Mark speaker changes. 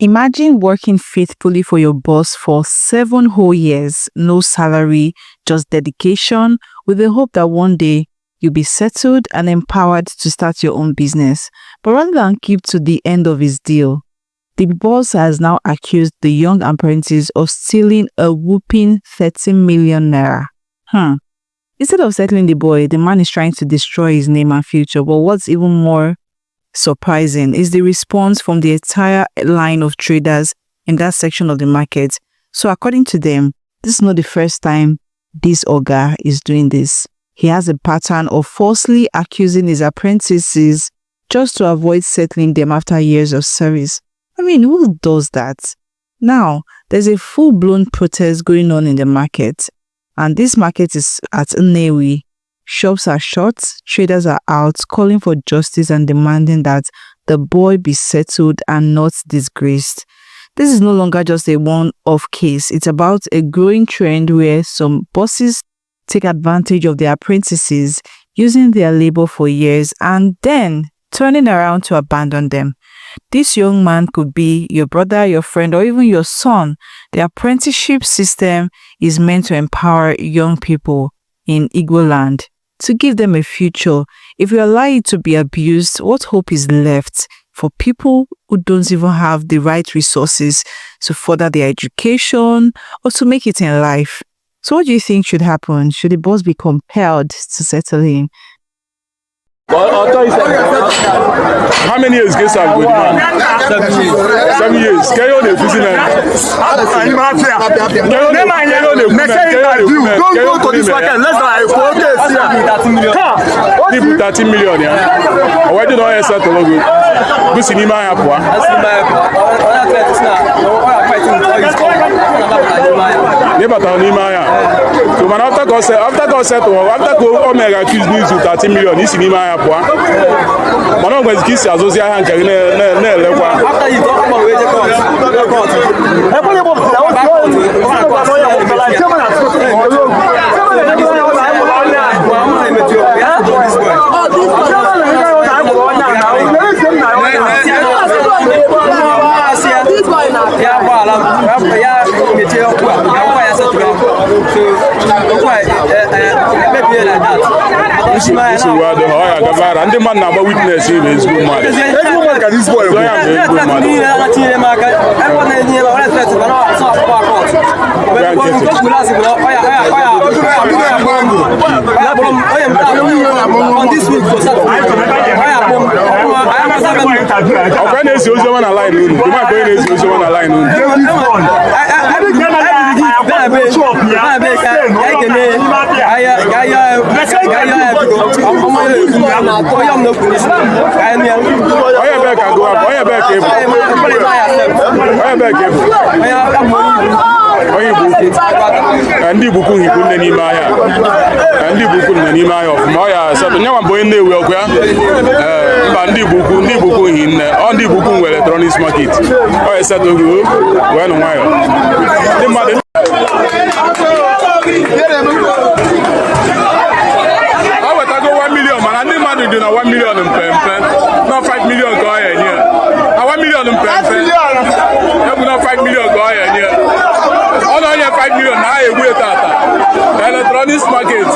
Speaker 1: Imagine working faithfully for your boss for 7 whole years, no salary, just dedication, with the hope that one day you'll be settled and empowered to start your own business. But rather than keep to the end of his deal, the boss has now accused the young apprentice of stealing a whopping 13 million naira. Instead of settling the boy, the man is trying to destroy his name and future. But what's even more surprising is the response from the entire line of traders in that section of the market. So according to them, this is not the first time this Oga is doing this. He has a pattern of falsely accusing his apprentices just to avoid settling them after years of service. I mean, who does that? Now, there's a full-blown protest going on in the market, and this market is at Nnewi. Shops are shut, traders are out, calling for justice and demanding that the boy be settled and not disgraced. This is no longer just a one-off case. It's about a growing trend where some bosses take advantage of their apprentices, using their labor for years and then turning around to abandon them. This young man could be your brother, your friend, or even your son. The apprenticeship system is meant to empower young people in Igbo land, to give them a future. If you allow it to be abused, what hope is left for people who don't even have the right resources to further their education or to make it in life? So what do you think should happen? Should the boss be compelled to settle in?
Speaker 2: I'll tell you something. How many years get served with the man? 7 years. Can you only visit me? Don't go to this market. Let's not focus here. 13 million, yeah. Why do you not accept the logo? This is my apple. So man, after God said Omega accused me with 13 million, this is my apple. Man, I'm going to kiss you as I have. After you talk about wage and the man number witness him is good man. Everyone can this boy. And the book he couldn't any maya. And the book couldn't any maya of Maya. So now I'm going there. Well, and the book in on the book electronics market. Oh, I said to you, when while. I would go 1 million, man. I didn't want to do 1 million in pen. Not 5 million go ahead here. 1 million in pen. Not 5 million go ahead here. 5 million now, electronics market.